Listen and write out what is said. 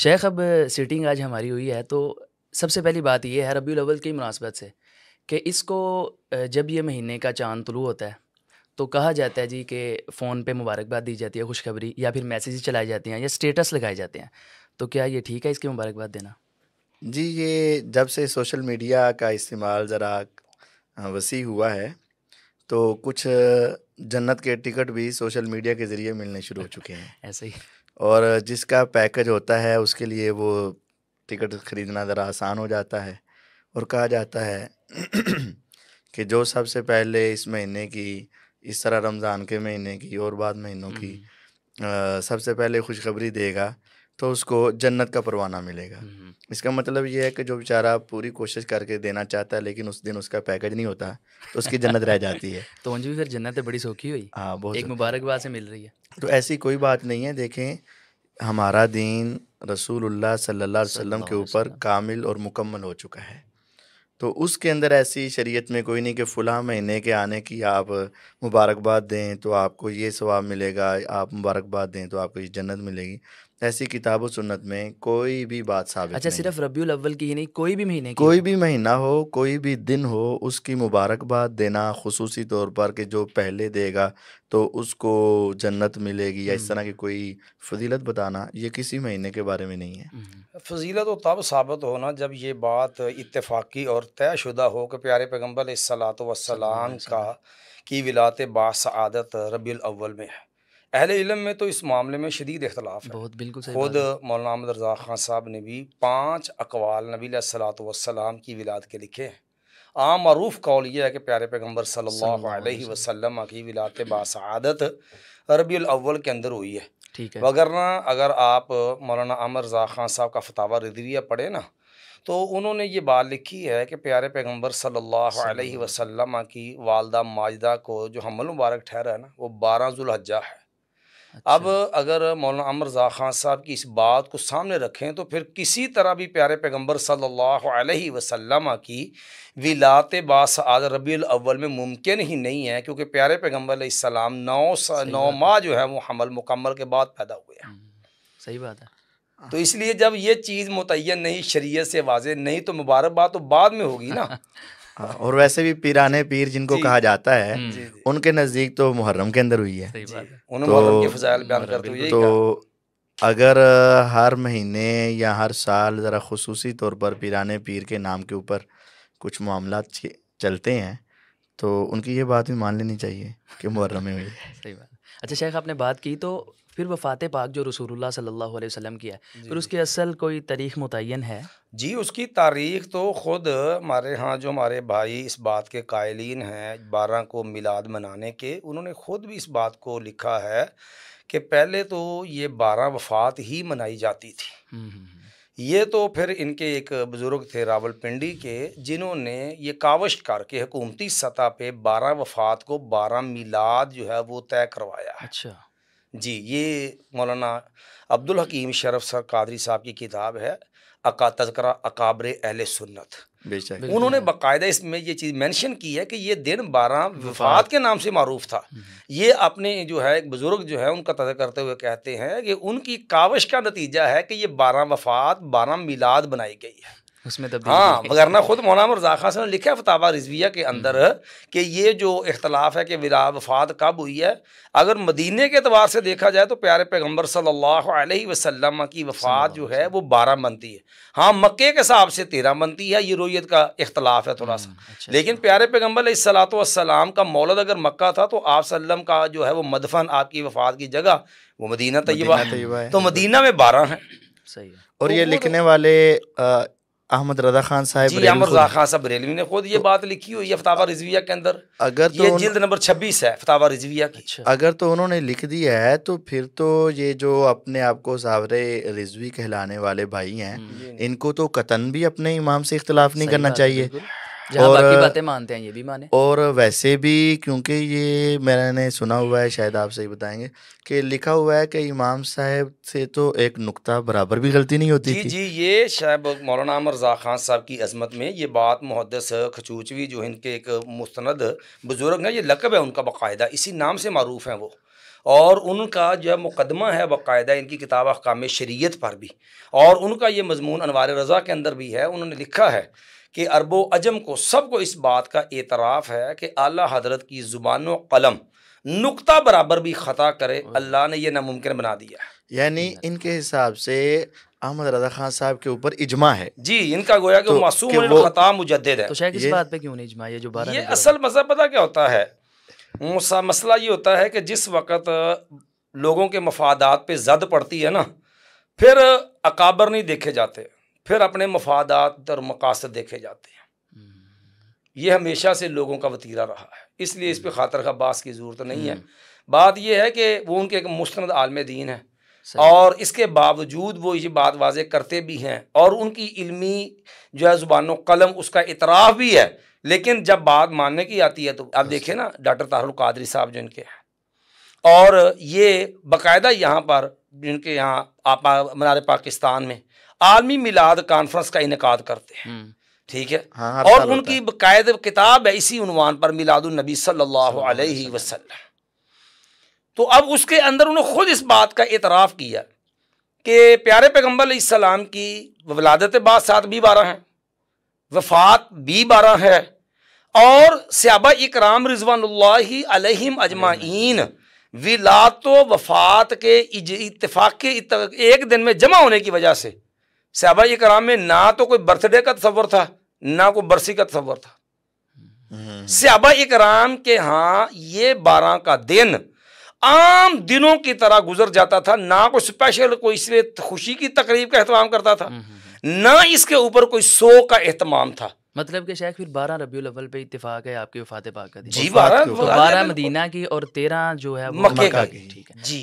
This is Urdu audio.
شیخ اب سیٹنگ آج ہماری ہوئی ہے تو سب سے پہلی بات یہ ہے ربیع الاول کی مناسبت سے کہ اس کو جب یہ مہینے کا چاند طلوع ہوتا ہے تو کہا جاتا ہے جی کہ فون پہ مبارکباد دی جاتی ہے، خوشخبری، یا پھر میسیج چلائے جاتے ہیں یا اسٹیٹس لگائے جاتے ہیں. تو کیا یہ ٹھیک ہے اس کی مبارکباد دینا؟ جی، یہ جب سے سوشل میڈیا کا استعمال ذرا وسیع ہوا ہے تو کچھ جنت کے ٹکٹ بھی سوشل میڈیا کے ذریعے ملنے شروع ہو چکے ہیں، ایسے ہی. اور جس کا پیکج ہوتا ہے اس کے لیے وہ ٹکٹ خریدنا ذرا آسان ہو جاتا ہے، اور کہا جاتا ہے کہ جو سب سے پہلے اس مہینے کی، اس طرح رمضان کے مہینے کی اور بعد مہینوں کی سب سے پہلے خوشخبری دے گا تو اس کو جنت کا پروانہ ملے گا. اس کا مطلب یہ ہے کہ جو بیچارہ پوری کوشش کر کے دینا چاہتا ہے لیکن اس دن اس کا پیکج نہیں ہوتا تو اس کی جنت رہ جاتی ہے. تو انج بھی پھر جنت بڑی سوکھی ہوئی، ہاں، بہت ایک مبارکباد سے مل رہی ہے. تو ایسی کوئی بات نہیں ہے. دیکھیں، ہمارا دین رسول اللہ صلی اللہ علیہ وسلم کے اوپر کامل اور مکمل ہو چکا ہے، تو اس کے اندر ایسی شریعت میں کوئی نہیں کہ فلاں مہینے کے آنے کی آپ مبارکباد دیں تو آپ کو یہ ثواب ملے گا، آپ مبارکباد دیں تو آپ کو یہ جنت ملے گی. ایسی کتاب و سنت میں کوئی بھی بات ثابت اچھا، نہیں ہے. صرف ربیع الاول کی ہی نہیں، کوئی بھی مہینے کی کوئی ہو؟ بھی مہینہ ہو، کوئی بھی دن ہو، اس کی مبارکباد دینا خصوصی طور پر کہ جو پہلے دے گا تو اس کو جنت ملے گی، یا اس طرح کی کوئی فضیلت بتانا، یہ کسی مہینے کے بارے میں نہیں ہے. فضیلت تو تب ثابت ہونا جب یہ بات اتفاقی اور طے شدہ ہو کہ پیارے پیغمبر علیہ الصلوۃ والسلام کی ولادت باسعادت ربیع الاول میں ہے. اہل علم میں تو اس معاملے میں شدید اختلاف ہے. بہت بالکل صحیح خود بات ہے. مولانا احمد رضا خان صاحب نے بھی 5 اقوال نبی علیہ الصلوۃ والسلام کی ولادت کے لکھے ہیں. عام معروف قول یہ ہے کہ پیارے پیغمبر صلی اللہ علیہ وسلم کی ولادت باسعادت ربیع الاول کے اندر ہوئی ہے. ٹھیک ہے. وگرنہ اگر آپ مولانا احمد رضا خان صاحب کا فتاویٰ رضویہ پڑھیں نا تو انہوں نے یہ بات لکھی ہے کہ پیارے پیغمبر صلی اللہ علیہ وسلم کی والدہ ماجدہ کو جو حمل مبارک ٹھہرا ہے نا وہ 12 ذوالحجہ ہے. اب اگر مولانا احمد رضا خان صاحب کی اس بات کو سامنے رکھیں تو پھر کسی طرح بھی پیارے پیغمبر صلی اللہ علیہ وسلم کی ولادت باسعادت ربیع الاول میں ممکن ہی نہیں ہے، کیونکہ پیارے پیغمبر علیہ السلام 9 ماہ جو ہے وہ حمل مکمل کے بعد پیدا ہوئے ہیں. صحیح بات ہے. تو اس لیے جب یہ چیز متعین نہیں، شریعت سے واضح نہیں، تو مبارکباد تو بعد میں ہوگی نا. اور ویسے بھی پیرانے پیر جن کو کہا جاتا ہے ان کے نزدیک تو محرم کے اندر ہوئی ہے. انہوں محرم کے فضائل بیان کرتے ہوئے یہی کہا. تو اگر ہر مہینے یا ہر سال ذرا خصوصی طور پر پیرانے پیر کے نام کے اوپر کچھ معاملات چلتے ہیں تو ان کی یہ بات بھی مان لینی چاہیے کہ محرم میں ہوئی ہے. صحیح بات. اچھا شیخ، آپ نے بات کی تو پھر وفات پاک جو رسول اللہ صلی اللہ علیہ وسلم کی ہے، پھر اس کی اصل کوئی تاریخ متعین ہے؟ جی، اس کی تاریخ تو خود ہمارے ہاں جو ہمارے بھائی اس بات کے قائلین ہیں 12 کو میلاد منانے کے، انہوں نے خود بھی اس بات کو لکھا ہے کہ پہلے تو یہ 12 وفات ہی منائی جاتی تھی. یہ تو پھر ان کے ایک بزرگ تھے راول پنڈی کے، جنہوں نے یہ کاوش کر کے حکومتی سطح پہ 12 وفات کو 12 میلاد جو ہے وہ طے کروایا ہے. اچھا جی، یہ مولانا عبدالحکیم شرف سر قادری صاحب کی کتاب ہے تذکرہ اکابر اہل سنت. انہوں نے باقاعدہ اس میں یہ چیز مینشن کی ہے کہ یہ دن 12 وفات کے نام سے معروف تھا. یہ اپنے جو ہے ایک بزرگ جو ہے ان کا تذکرہ کرتے ہوئے کہتے ہیں کہ ان کی کاوش کا نتیجہ ہے کہ یہ 12 وفات 12 میلاد بنائی گئی ہے. اس میں ہاں، وگرنہ خود مولانا رضا خان صاحب نے لکھا ہے فتاویٰ رضویہ کے اندر کہ یہ جو اختلاف ہے کہ وفات کب ہوئی ہے، اگر مدینے کے اعتبار سے دیکھا جائے تو پیارے پیغمبر صلی اللہ علیہ وسلم کی وفات جو ہے وہ 12 بنتی ہے. ہاں، مکے کے حساب سے 13 بنتی ہے، یہ رویت کا اختلاف ہے تھوڑا سا. لیکن پیارے پیغمبر علیہ الصلوۃ والسلام کا مولد اگر مکہ تھا تو آپ صلی اللہ علیہ وسلم کا جو ہے وہ مدفن، آپ کی وفات کی جگہ وہ مدینہ طیبہ ہے، تو مدینہ میں 12 ہیں. صحیح ہے. اور یہ لکھنے والے احمد رضا خان صاحب، جی، احمد رضا خان صاحب بریلوی نے خود یہ بات لکھی ہوئی ہے فتاویٰ رضویہ کے اندر. یہ جلد نمبر 26 ہے فتاویٰ رضویہ کی. اگر تو انہوں نے لکھ دیا ہے تو پھر تو یہ جو اپنے آپ کو صاحب رضوی کہلانے والے بھائی ہیں ان کو تو قطعاً بھی اپنے امام سے اختلاف نہیں کرنا چاہیے. جہاں باقی باتیں مانتے ہیں یہ بھی مانے. اور ویسے بھی کیونکہ یہ میں نے سنا ہوا ہے، شاید آپ سے ہی بتائیں گے، کہ لکھا ہوا ہے کہ امام صاحب سے تو ایک نقطہ برابر بھی غلطی نہیں ہوتی تھی. جی، یہ شاید مولانا احمد رضا خان صاحب کی عظمت میں یہ بات محدث کھچوچوی جو ان کے ایک مستند بزرگ ہیں، یہ لقب ہے ان کا باقاعدہ، اسی نام سے معروف ہیں وہ. اور ان کا جو ہے مقدمہ ہے باقاعدہ ان کی کتاب احکام شریعت پر بھی، اور ان کا یہ مضمون انوار رضا کے اندر بھی ہے۔ انہوں نے لکھا ہے کہ عرب و عجم کو سب کو اس بات کا اعتراف ہے کہ اعلیٰ حضرت کی زبان و قلم نقطہ برابر بھی خطا کرے اللہ نے یہ ناممکن بنا دیا ہے۔ یعنی ان کے حساب سے احمد رضا خان صاحب کے اوپر اجماع ہے جی، ان کا گویا کہ تو وہ معصوم کہ وہ- الخطا مجدد ہے۔ تو شیخ اس یہ- بات پہ کیوں نہیں اجماع یہ جو 12 یہ ربیع اصل مسئلہ پتہ کیا ہوتا ہے، مسئلہ یہ ہوتا ہے کہ جس وقت لوگوں کے مفادات پہ زد پڑتی ہے نا، پھر اکابر نہیں دیکھے جاتے، پھر اپنے مفادات اور مقاصد دیکھے جاتے ہیں۔ یہ ہمیشہ سے لوگوں کا وتیرہ رہا ہے، اس لیے اس پہ خاطر خواہ بحث کی ضرورت نہیں ہے۔ بات یہ ہے کہ وہ ان کے ایک مستند عالم دین ہے، اور اس کے باوجود وہ یہ بات واضح کرتے بھی ہیں، اور ان کی علمی جو ہے زبان و قلم اس کا اعتراف بھی ہے، لیکن جب بات ماننے کی آتی ہے تو آپ دیکھیں نا ڈاکٹر طاہر القادری صاحب جو ان کے ہیں، اور یہ باقاعدہ یہاں پر جن کے یہاں منار پاکستان میں عالمی میلاد کانفرنس کا انعقاد کرتے ہیں، ٹھیک ہے، ہاں، ہر اور سال ان ہوتا کی ہے۔ باقاعدہ کتاب ہے اسی عنوان پر میلاد النبی صلی اللہ علیہ وسلم۔ تو اب اس کے اندر انہوں نے خود اس بات کا اعتراف کیا کہ پیارے پیغمبر علیہ السلام کی ولادت بعد 7 بھی 12 ہیں، وفات بھی 12 ہے، اور صحابہ اکرام رضوان اللہ علیہم اجمعین ولادت و وفات کے اتفاق کے ایک دن میں جمع ہونے کی وجہ سے صحابہ اکرام میں نہ تو کوئی برتھ ڈے کا تصور تھا، نہ کوئی برسی کا تصور تھا۔ صحابہ اکرام کے ہاں یہ 12 کا دن عام دنوں کی طرح گزر جاتا تھا، نہ کوئی اسپیشل کوئی اس میں خوشی کی تقریب کا اہتمام کرتا تھا، نہ اس کے اوپر کوئی سوگ کا اہتمام تھا۔ مطلب کہ شیخ پھر 12 ربیع الاول پہ اتفاق ہے آپ کی وفات پاک کا دن؟ جی، وفات 12 کے تو 12 مدینہ کی اور 13 جو ہے وہ مکے کا ٹھیک ہے۔ جی